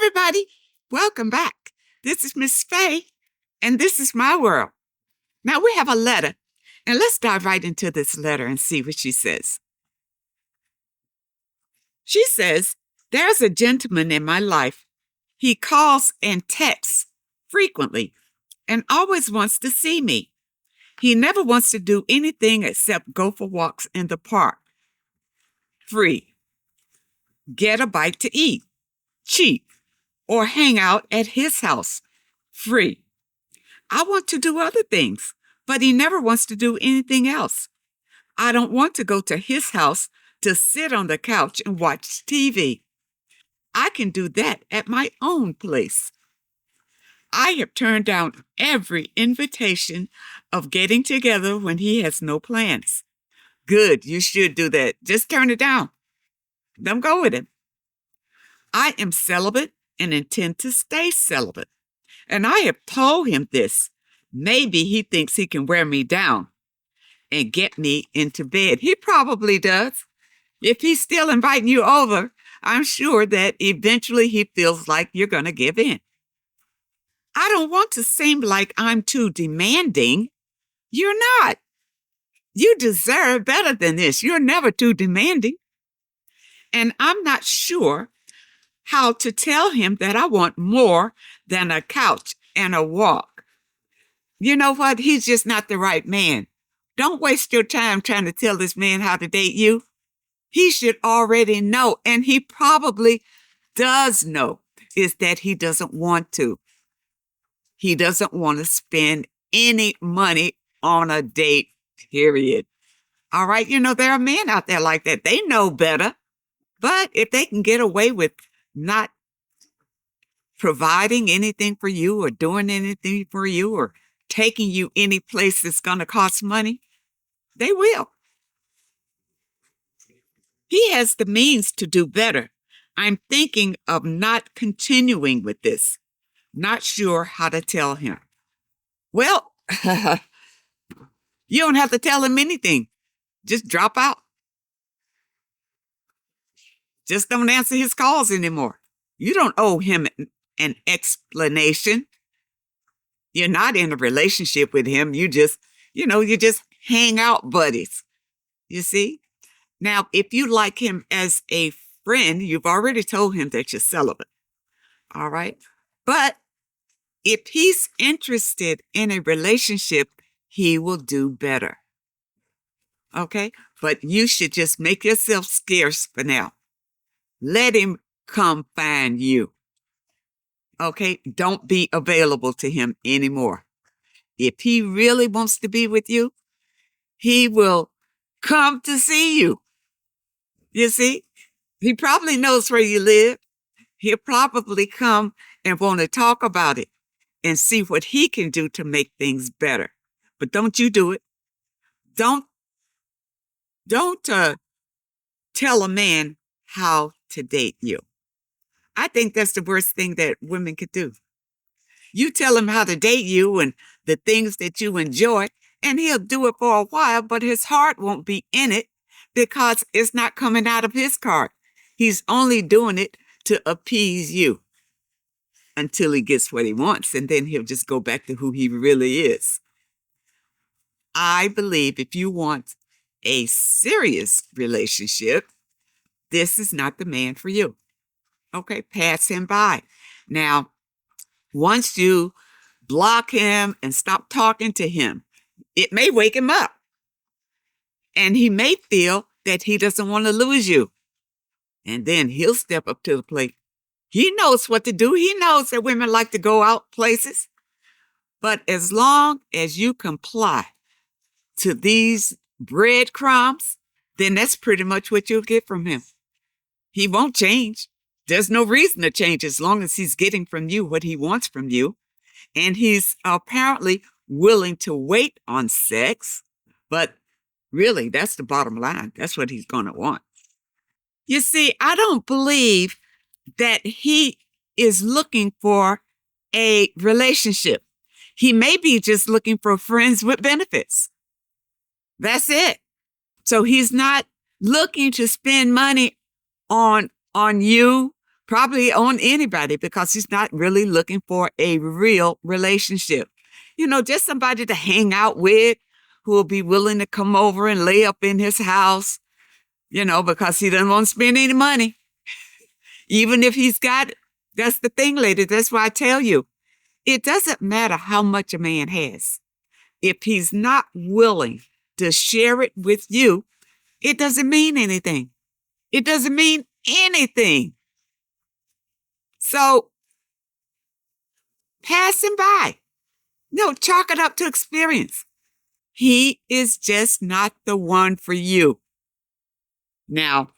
everybody. Welcome back. This is Miss Faye, and this is my world. Now, we have a letter, and let's dive right into this letter and see what she says. She says, there's a gentleman in my life. He calls and texts frequently and always wants to see me. He never wants to do anything except go for walks in the park. Free. Get a bite to eat. Cheap. Or hang out at his house. Free. I want to do other things, but he never wants to do anything else. I don't want to go to his house to sit on the couch and watch TV. I can do that at my own place. I have turned down every invitation of getting together when he has no plans. Good, you should do that. Just turn it down. Don't go with him. I am celibate and intend to stay celibate. And I have told him this. Maybe he thinks he can wear me down and get me into bed. He probably does. If he's still inviting you over, I'm sure that eventually he feels like you're going to give in. I don't want to seem like I'm too demanding. You're not. You deserve better than this. You're never too demanding. And I'm not sure how to tell him that I want more than a couch and a walk. You know what? He's just not the right man. Don't waste your time trying to tell this man how to date you. He should already know, and he probably does know, is that he doesn't want to. He doesn't want to spend any money on a date, period. All right, there are men out there like that. They know better. But if they can get away with not providing anything for you or doing anything for you or taking you any place that's going to cost money, they will. He has the means to do better. I'm thinking of not continuing with this. Not sure how to tell him. Well, you don't have to tell him anything. Just drop out. Just don't answer his calls anymore. You don't owe him an explanation. You're not in a relationship with him. You just hang out buddies. You see? Now, if you like him as a friend, you've already told him that you're celibate. All right? But if he's interested in a relationship, he will do better. Okay? But you should just make yourself scarce for now. Let him come find you. Okay? Don't be available to him anymore. If he really wants to be with you, he will come to see you. You see? He probably knows where you live. He'll probably come and want to talk about it and see what he can do to make things better. But don't you do it. Don't tell a man how to date you. I think that's the worst thing that women could do. You tell him how to date you and the things that you enjoy, and he'll do it for a while, but his heart won't be in it because it's not coming out of his card. He's only doing it to appease you until he gets what he wants, and then he'll just go back to who he really is. I believe if you want a serious relationship, this is not the man for you. Okay, pass him by. Now, once you block him and stop talking to him, it may wake him up. And he may feel that he doesn't want to lose you. And then he'll step up to the plate. He knows what to do. He knows that women like to go out places. But as long as you comply to these breadcrumbs, then that's pretty much what you'll get from him. He won't change. There's no reason to change as long as he's getting from you what he wants from you. And he's apparently willing to wait on sex. But really, that's the bottom line. That's what he's going to want. You see, I don't believe that he is looking for a relationship. He may be just looking for friends with benefits. That's it. So he's not looking to spend money on you probably on anybody, because he's not really looking for a real relationship. Just somebody to hang out with, who will be willing to come over and lay up in his house, because he doesn't want to spend any money, even if he's got it. That's the thing, lady. That's why I tell you, it doesn't matter how much a man has. If he's not willing to share it with you, it doesn't mean anything. It doesn't mean anything. So pass him by. No, chalk it up to experience. He is just not the one for you. Now,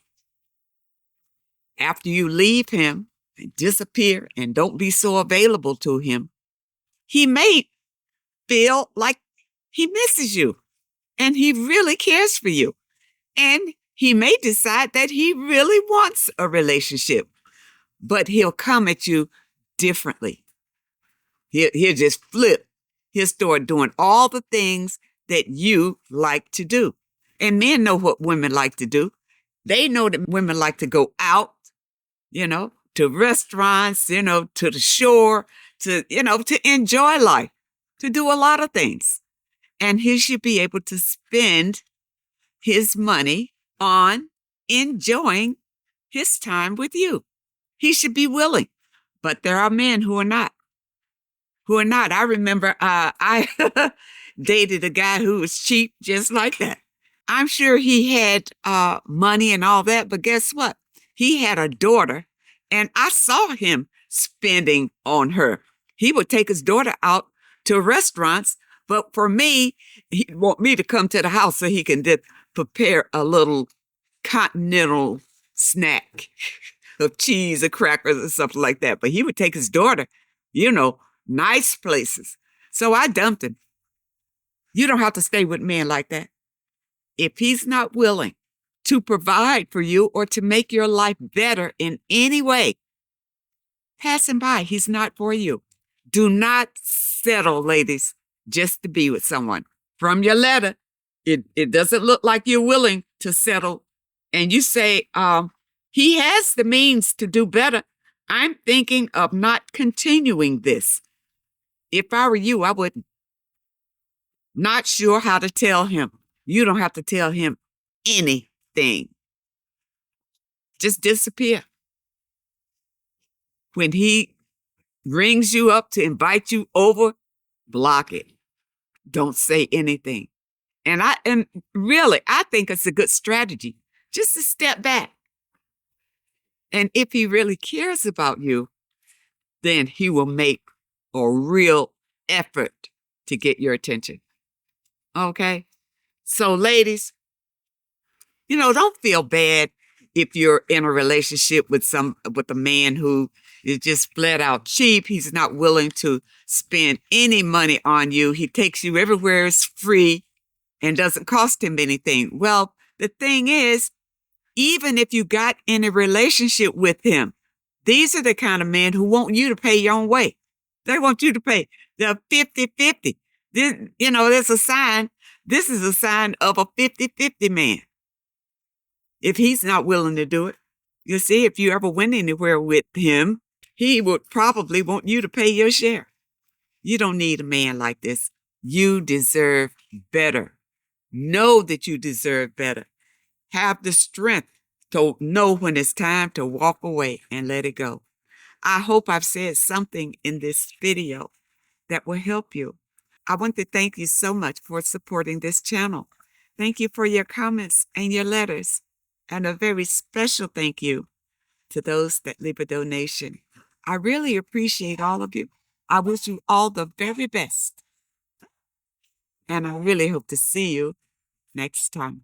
after you leave him and disappear and don't be so available to him, he may feel like he misses you and he really cares for you. And he may decide that he really wants a relationship, but he'll come at you differently. He'll just flip. He'll start doing all the things that you like to do. And men know what women like to do. They know that women like to go out, to restaurants, to the shore, to enjoy life, to do a lot of things. And he should be able to spend his money on enjoying his time with you. He should be willing. But there are men who are not. I remember I dated a guy who was cheap just like that. I'm sure he had money and all that, but guess what? He had a daughter, and I saw him spending on her. He would take his daughter out to restaurants, but for me, he'd want me to come to the house so he can prepare a little continental snack of cheese or crackers or something like that. But he would take his daughter, nice places. So I dumped him. You don't have to stay with men like that. If he's not willing to provide for you or to make your life better in any way, pass him by. He's not for you. Do not settle, ladies, just to be with someone. From your letter, it doesn't look like you're willing to settle. And you say, he has the means to do better. I'm thinking of not continuing this. If I were you, I wouldn't. Not sure how to tell him. You don't have to tell him anything. Just disappear. When he rings you up to invite you over, block it. Don't say anything. And really, I think it's a good strategy just to step back. And if he really cares about you, then he will make a real effort to get your attention. Okay? So ladies, don't feel bad if you're in a relationship with a man who is just flat out cheap. He's not willing to spend any money on you. He takes you everywhere it's free and doesn't cost him anything. Well, the thing is, even if you got in a relationship with him, these are the kind of men who want you to pay your own way. They want you to pay the 50-50. There's a sign. This is a sign of a 50-50 man. If he's not willing to do it, you see, if you ever went anywhere with him, he would probably want you to pay your share. You don't need a man like this. You deserve better. Know that you deserve better. Have the strength to know when it's time to walk away and let it go. I hope I've said something in this video that will help you. I want to thank you so much for supporting this channel. Thank you for your comments and your letters. And a very special thank you to those that leave a donation. I really appreciate all of you. I wish you all the very best. And I really hope to see you next time.